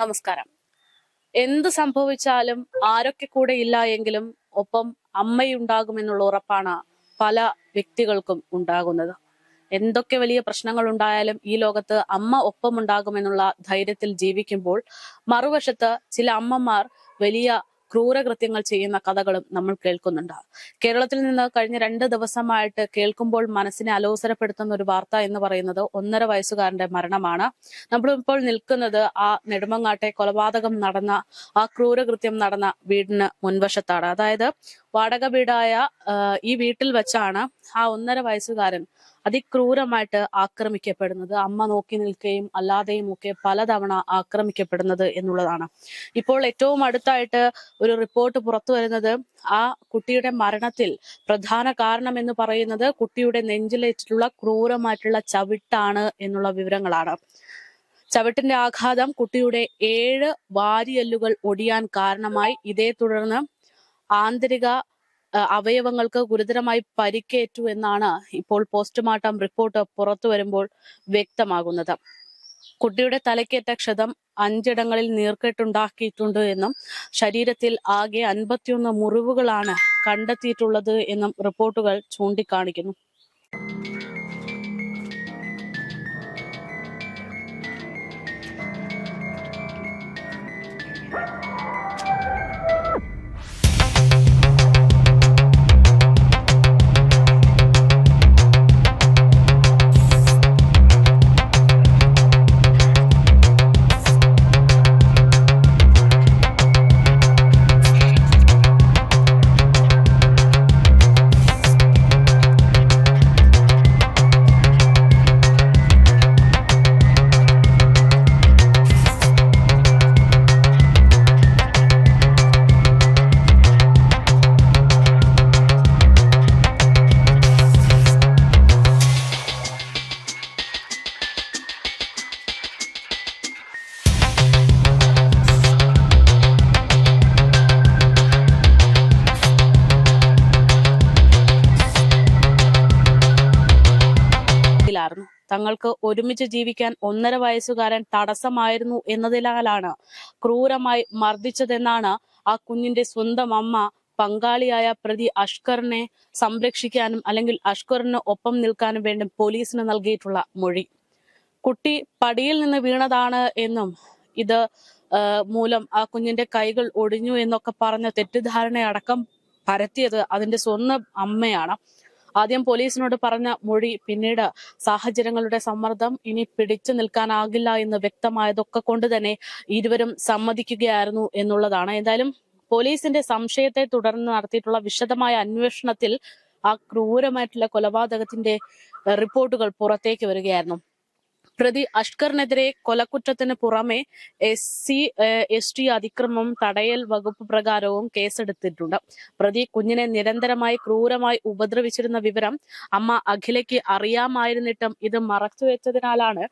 നമസ്കാരം. എന്ത് സംഭവിച്ചാലും ആരൊക്കെ കൂടെ ഇല്ല എങ്കിലും ഒപ്പം അമ്മയുണ്ടാകുമെന്നുള്ള ഉറപ്പാണ് പല വ്യക്തികൾക്കും ഉണ്ടാകുന്നത്. എന്തൊക്കെ വലിയ പ്രശ്നങ്ങൾ ഉണ്ടായാലും ഈ ലോകത്ത് അമ്മ ഒപ്പമുണ്ടാകുമെന്നുള്ള ധൈര്യത്തിൽ ജീവിക്കുമ്പോൾ മറുവശത്ത് ചില അമ്മമാർ വലിയ ക്രൂരകൃത്യങ്ങൾ ചെയ്യുന്ന കഥകളും നമ്മൾ കേൾക്കുന്നുണ്ട്. കേരളത്തിൽ നിന്ന് കഴിഞ്ഞ 2 ദിവസമായിട്ട് കേൾക്കുമ്പോൾ മനസ്സിനെ അലോസരപ്പെടുത്തുന്ന ഒരു വാർത്ത എന്ന് പറയുന്നത് 1.5 വയസ്സുകാരന്റെ മരണമാണ്. നമ്മളിപ്പോൾ നിൽക്കുന്നത് ആ നെടുമങ്ങാട്ടെ കൊലപാതകം നടന്ന ആ ക്രൂരകൃത്യം നടന്ന വീടിന് മുൻവശത്താണ്. അതായത് വാടക വീടായ ഈ വീട്ടിൽ വെച്ചാണ് ആ 1.5 വയസ്സുകാരൻ അതിക്രൂരമായിട്ട് ആക്രമിക്കപ്പെടുന്നത്. അമ്മ നോക്കി നിൽക്കുകയും അല്ലാതെയും ഒക്കെ പലതവണ ആക്രമിക്കപ്പെടുന്നത് എന്നുള്ളതാണ്. ഇപ്പോൾ ഏറ്റവും അടുത്തായിട്ട് ഒരു റിപ്പോർട്ട് പുറത്തു വരുന്നത് ആ കുട്ടിയുടെ മരണത്തിൽ പ്രധാന കാരണം എന്ന് പറയുന്നത് കുട്ടിയുടെ നെഞ്ചിലേറ്റിട്ടുള്ള ക്രൂരമായിട്ടുള്ള ചവിട്ടാണ് എന്നുള്ള വിവരങ്ങളാണ്. ചവിട്ടിന്റെ ആഘാതം കുട്ടിയുടെ 7 വാരിയെല്ലുകൾ ഒടിയാൻ കാരണമായി. ഇതേ തുടർന്ന് ആന്തരിക അവയവങ്ങൾക്ക് ഗുരുതരമായി പരിക്കേറ്റു എന്നാണ് ഇപ്പോൾ പോസ്റ്റ്മോർട്ടം റിപ്പോർട്ട് പുറത്തു വരുമ്പോൾ വ്യക്തമാകുന്നത്. കുട്ടിയുടെ തലക്കേറ്റ ക്ഷതം 5 ഇടങ്ങളിൽ നീർക്കെട്ടുണ്ടാക്കിയിട്ടുണ്ട് എന്നും ശരീരത്തിൽ ആകെ 51 മുറിവുകളാണ് കണ്ടെത്തിയിട്ടുള്ളത് എന്നും റിപ്പോർട്ടുകൾ ചൂണ്ടിക്കാണിക്കുന്നു. തങ്ങൾക്ക് ഒരുമിച്ച് ജീവിക്കാൻ 1.5 വയസ്സുകാരൻ തടസ്സമായിരുന്നു എന്നതിനാലാണ് ക്രൂരമായി മർദ്ദിച്ചതെന്നാണ് ആ കുഞ്ഞിന്റെ സ്വന്തം അമ്മ പങ്കാളിയായ പ്രതി അഷ്കറിനെ സംരക്ഷിക്കാനും അല്ലെങ്കിൽ അഷ്കറിന് ഒപ്പം നിൽക്കാനും വേണ്ടി പോലീസിന് നൽകിയിട്ടുള്ള മൊഴി. കുട്ടി പടിയിൽ നിന്ന് വീണതാണ് എന്നും ഇത് മൂലം ആ കുഞ്ഞിന്റെ കൈകൾ ഒടിഞ്ഞു എന്നൊക്കെ പറഞ്ഞ തെറ്റിദ്ധാരണയടക്കം പരത്തിയത് അതിന്റെ സ്വന്തം അമ്മയാണ്. ആദ്യം പോലീസിനോട് പറഞ്ഞ മൊഴി പിന്നീട് സാഹചര്യങ്ങളുടെ സമ്മർദ്ദം ഇനി പിടിച്ചു നിൽക്കാനാകില്ല എന്ന് വ്യക്തമായതൊക്കെ കൊണ്ട് തന്നെ ഇരുവരും സമ്മതിക്കുകയായിരുന്നു എന്നുള്ളതാണ്. എന്തായാലും പോലീസിന്റെ സംശയത്തെ തുടർന്ന് നടത്തിയിട്ടുള്ള വിശദമായ അന്വേഷണത്തിൽ ആ ക്രൂരമായിട്ടുള്ള കൊലപാതകത്തിന്റെ റിപ്പോർട്ടുകൾ പുറത്തേക്ക് വരികയായിരുന്നു. പ്രതി അഷ്കറിനെതിരെ കൊലക്കുറ്റത്തിന് പുറമെ SC/ST അതിക്രമം തടയൽ വകുപ്പ് പ്രകാരവും കേസെടുത്തിട്ടുണ്ട്. പ്രതി കുഞ്ഞിനെ നിരന്തരമായി ക്രൂരമായി ഉപദ്രവിച്ചിരുന്ന വിവരം അമ്മ അഖിലയ്ക്ക് അറിയാമായിരുന്നിട്ടും ഇത് മറച്ചുവെച്ചതിനാലാണ്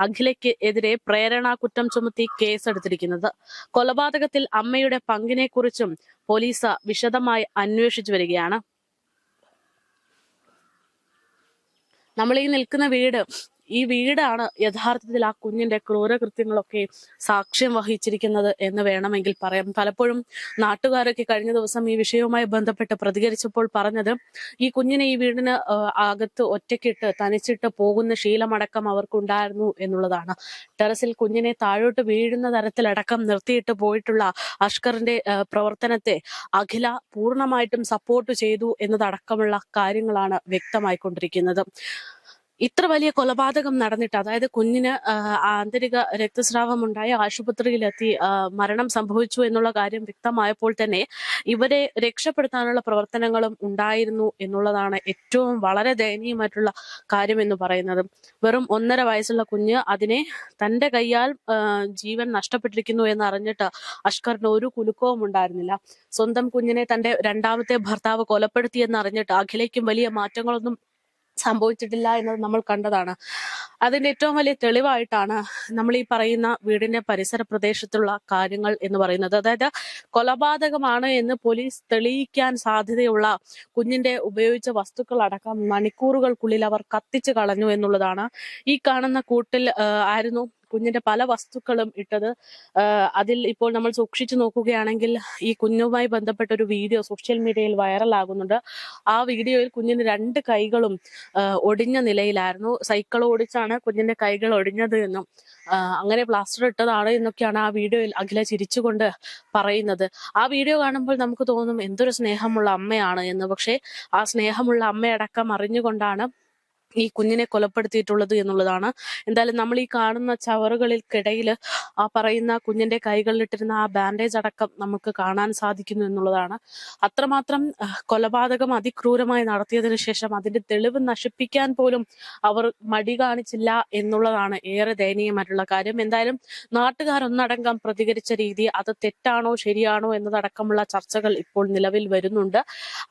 അഖിലയ്ക്ക് എതിരെ പ്രേരണാ കുറ്റം ചുമത്തി കേസെടുത്തിരിക്കുന്നത്. കൊലപാതകത്തിൽ അമ്മയുടെ പങ്കിനെ കുറിച്ചും പോലീസ് വിശദമായി അന്വേഷിച്ചു വരികയാണ്. നമ്മൾ ഈ നിൽക്കുന്ന ഈ വീടാണ് യഥാർത്ഥത്തിൽ ആ കുഞ്ഞിന്റെ ക്രൂരകൃത്യങ്ങളൊക്കെ സാക്ഷ്യം വഹിച്ചിരിക്കുന്നത് എന്ന് വേണമെങ്കിൽ പറയാം. പലപ്പോഴും നാട്ടുകാരൊക്കെ കഴിഞ്ഞ ദിവസം ഈ വിഷയവുമായി ബന്ധപ്പെട്ട് പ്രതികരിച്ചപ്പോൾ പറഞ്ഞത് ഈ കുഞ്ഞിനെ ഈ വീടിന് അകത്ത് ഒറ്റയ്ക്കിട്ട് തനിച്ചിട്ട് പോകുന്ന ശീലമടക്കം അവർക്കുണ്ടായിരുന്നു എന്നുള്ളതാണ്. ടെറസിൽ കുഞ്ഞിനെ താഴോട്ട് വീഴുന്ന തരത്തിലടക്കം നിർത്തിയിട്ട് പോയിട്ടുള്ള അഷ്കറിന്റെ പ്രവർത്തനത്തെ അഖില പൂർണ്ണമായിട്ടും സപ്പോർട്ട് ചെയ്തു എന്നതടക്കമുള്ള കാര്യങ്ങളാണ് വ്യക്തമായിക്കൊണ്ടിരിക്കുന്നത്. ഇത്ര വലിയ കൊലപാതകം നടന്നിട്ട്, അതായത് കുഞ്ഞിന് ആന്തരിക രക്തസ്രാവം ഉണ്ടായി ആശുപത്രിയിലെത്തി മരണം സംഭവിച്ചു എന്നുള്ള കാര്യം വ്യക്തമായപ്പോൾ തന്നെ ഇവരെ രക്ഷപ്പെടുത്താനുള്ള പ്രവർത്തനങ്ങളും ഉണ്ടായിരുന്നു എന്നുള്ളതാണ് ഏറ്റവും വളരെ ദയനീയമായിട്ടുള്ള കാര്യം എന്ന് പറയുന്നത്. വെറും 1.5 വയസ്സുള്ള കുഞ്ഞ് അതിനെ തന്റെ കൈയാൽ ജീവൻ നഷ്ടപ്പെട്ടിരിക്കുന്നു എന്നറിഞ്ഞിട്ട് അഷ്കറിന് ഒരു കുലുക്കവും ഉണ്ടായിരുന്നില്ല. സ്വന്തം കുഞ്ഞിനെ തന്റെ 2ാമത്തെ ഭർത്താവ് കൊലപ്പെടുത്തി എന്നറിഞ്ഞിട്ട് അഖിലയ്ക്കും വലിയ മാറ്റങ്ങളൊന്നും സംഭവിച്ചിട്ടില്ല എന്നത് നമ്മൾ കണ്ടതാണ്. അതിന്റെ ഏറ്റവും വലിയ തെളിവായിട്ടാണ് നമ്മൾ ഈ പറയുന്ന വീടിന്റെ പരിസര പ്രദേശത്തുള്ള കാര്യങ്ങൾ എന്ന് പറയുന്നത്. അതായത് കൊലപാതകമാണ് എന്ന് പോലീസ് തെളിയിക്കാൻ സാധ്യതയുള്ള കുഞ്ഞിന്റെ ഉപയോഗിച്ച വസ്തുക്കൾ അടക്കം മണിക്കൂറുകൾക്കുള്ളിൽ അവർ കത്തിച്ചു കളഞ്ഞു എന്നുള്ളതാണ്. ഈ കാണുന്ന കൂട്ടിൽ ആയിരുന്നു കുഞ്ഞിന്റെ പല വസ്തുക്കളും ഇട്ടത്. അതിൽ ഇപ്പോൾ നമ്മൾ സൂക്ഷിച്ചു നോക്കുകയാണെങ്കിൽ ഈ കുഞ്ഞുമായി ബന്ധപ്പെട്ട ഒരു വീഡിയോ സോഷ്യൽ മീഡിയയിൽ വൈറലാകുന്നുണ്ട്. ആ വീഡിയോയിൽ കുഞ്ഞിന് 2 കൈകളും ഒടിഞ്ഞ നിലയിലായിരുന്നു. സൈക്കിൾ ഓടിച്ചാണ് കുഞ്ഞിന്റെ കൈകൾ ഒടിഞ്ഞത് എന്നും അങ്ങനെ പ്ലാസ്റ്റർ ഇട്ടതാണ് എന്നൊക്കെയാണ് ആ വീഡിയോയിൽ അഖില ചിരിച്ചുകൊണ്ട് പറയുന്നത്. ആ വീഡിയോ കാണുമ്പോൾ നമുക്ക് തോന്നും എന്തൊരു സ്നേഹമുള്ള അമ്മയാണ് എന്ന്. പക്ഷേ ആ സ്നേഹമുള്ള അമ്മയടക്കം അറിഞ്ഞുകൊണ്ടാണ് ഈ കുഞ്ഞിനെ കൊലപ്പെടുത്തിയിട്ടുള്ളത് എന്നുള്ളതാണ്. എന്തായാലും നമ്മൾ ഈ കാണുന്ന ചവറുകൾക്കിടയിൽ ആ പറയുന്ന കുഞ്ഞിന്റെ കൈകളിലിട്ടിരുന്ന ആ ബാൻഡേജ് അടക്കം നമുക്ക് കാണാൻ സാധിക്കുന്നു എന്നുള്ളതാണ്. അത്രമാത്രം കൊലപാതകം അതിക്രൂരമായി നടത്തിയതിനു ശേഷം അതിന്റെ തെളിവ് നശിപ്പിക്കാൻ പോലും അവർ മടി കാണിച്ചില്ല എന്നുള്ളതാണ് ഏറെ ദയനീയമായിട്ടുള്ള കാര്യം. എന്തായാലും നാട്ടുകാർ ഒന്നടങ്കം പ്രതികരിച്ച രീതി അത് തെറ്റാണോ ശരിയാണോ എന്നതടക്കമുള്ള ചർച്ചകൾ ഇപ്പോൾ നിലവിൽ വരുന്നുണ്ട്.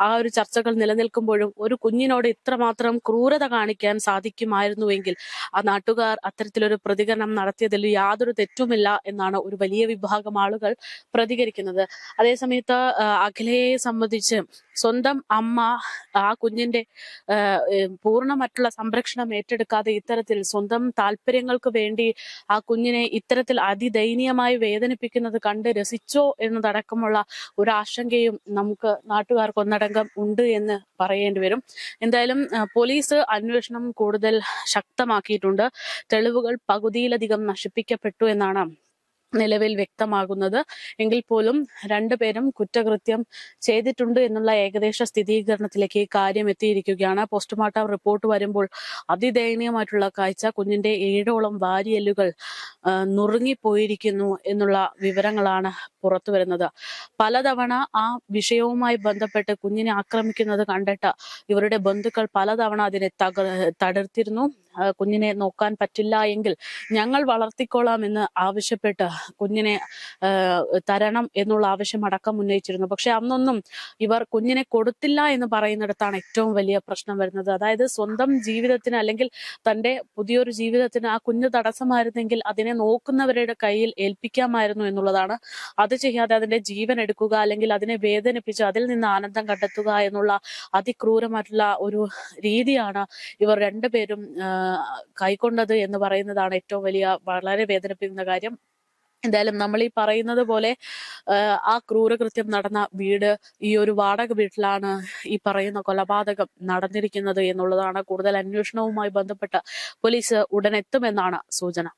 ആ ഒരു ചർച്ചകൾ നിലനിൽക്കുമ്പോഴും ഒരു കുഞ്ഞിനോട് ഇത്രമാത്രം ക്രൂരത കാണിക്കാൻ സാധിക്കുമായിരുന്നുവെങ്കിൽ ആ നാട്ടുകാർ അത്തരത്തിലൊരു പ്രതികരണം നടത്തിയതിൽ യാതൊരു തെറ്റുമില്ല എന്നാണ് ഒരു വലിയ വിഭാഗം ആളുകൾ പ്രതികരിക്കുന്നത്. അതേസമയത്ത് അഖിലയെ സംബന്ധിച്ച് സ്വന്തം അമ്മ ആ കുഞ്ഞിന്റെ പൂർണ്ണമായിട്ടുള്ള സംരക്ഷണം ഏറ്റെടുക്കാതെ ഇത്തരത്തിൽ സ്വന്തം താല്പര്യങ്ങൾക്ക് വേണ്ടി ആ കുഞ്ഞിനെ ഇത്തരത്തിൽ അതിദയനീയമായി വേദനിപ്പിക്കുന്നത് കണ്ട് രസിച്ചോ എന്നതടക്കമുള്ള ഒരു ആശങ്കയും നമുക്ക് നാട്ടുകാർക്ക് ഒന്നടങ്കം ഉണ്ട് എന്ന് പറയേണ്ടി വരും. എന്തായാലും പോലീസ് അന്വേഷണം കൂടുതൽ ശക്തമാക്കിയിട്ടുണ്ട്. തെളിവുകൾ പകുതിയിലധികം നശിപ്പിക്കപ്പെട്ടു എന്നാണ് നിലവിൽ വ്യക്തമാകുന്നത്. എങ്കിൽ പോലും 2 പേരും കുറ്റകൃത്യം ചെയ്തിട്ടുണ്ട് എന്നുള്ള ഏകദേശ സ്ഥിരീകരണത്തിലേക്ക് ഈ കാര്യം എത്തിയിരിക്കുകയാണ്. പോസ്റ്റ്മോർട്ടം റിപ്പോർട്ട് വരുമ്പോൾ അതിദയനീയമായിട്ടുള്ള കാഴ്ച, കുഞ്ഞിന്റെ 7ഓളം വാരിയെല്ലുകൾ നുറുങ്ങിപ്പോയിരിക്കുന്നു എന്നുള്ള വിവരങ്ങളാണ് പുറത്തു വരുന്നത്. പലതവണ ആ വിഷയവുമായി ബന്ധപ്പെട്ട് കുഞ്ഞിനെ ആക്രമിക്കുന്നത് കണ്ടിട്ട് ഇവരുടെ ബന്ധുക്കൾ പലതവണ അതിനെ തകർത്തിരുന്നു. കുഞ്ഞിനെ നോക്കാൻ പറ്റില്ല എങ്കിൽ ഞങ്ങൾ വളർത്തിക്കോളാം എന്ന് ആവശ്യപ്പെട്ട് കുഞ്ഞിനെ തരണം എന്നുള്ള ആവശ്യം അടക്കം ഉന്നയിച്ചിരുന്നു. പക്ഷെ അന്നൊന്നും ഇവർ കുഞ്ഞിനെ കൊടുത്തില്ല എന്ന് പറയുന്നിടത്താണ് ഏറ്റവും വലിയ പ്രശ്നം വരുന്നത്. അതായത് സ്വന്തം ജീവിതത്തിന് അല്ലെങ്കിൽ തന്റെ പുതിയൊരു ജീവിതത്തിന് ആ കുഞ്ഞ് തടസ്സമായിരുന്നെങ്കിൽ അതിനെ നോക്കുന്നവരുടെ കയ്യിൽ ഏൽപ്പിക്കാമായിരുന്നു എന്നുള്ളതാണ്. അത് ചെയ്യാതെ അതിന്റെ ജീവൻ എടുക്കുക അല്ലെങ്കിൽ അതിനെ വേദനിപ്പിച്ച് അതിൽ നിന്ന് ആനന്ദം കണ്ടെത്തുക എന്നുള്ള അതിക്രൂരമായിട്ടുള്ള ഒരു രീതിയാണ് ഇവർ 2 പേരും കൈക്കൊണ്ടത് എന്ന് പറയുന്നതാണ് ഏറ്റവും വലിയ വളരെ വേദനിപ്പിക്കുന്ന കാര്യം. എന്തായാലും നമ്മൾ ഈ പറയുന്നത് പോലെ ആ ക്രൂരകൃത്യം നടന്ന വീട്, ഈ ഒരു വാടക വീട്ടിലാണ് ഈ പറയുന്ന കൊലപാതകം നടന്നിരിക്കുന്നത് എന്നുള്ളതാണ്. കൂടുതൽ അന്വേഷണവുമായി ബന്ധപ്പെട്ട് പോലീസ് ഉടൻ എത്തുമെന്നാണ് സൂചന.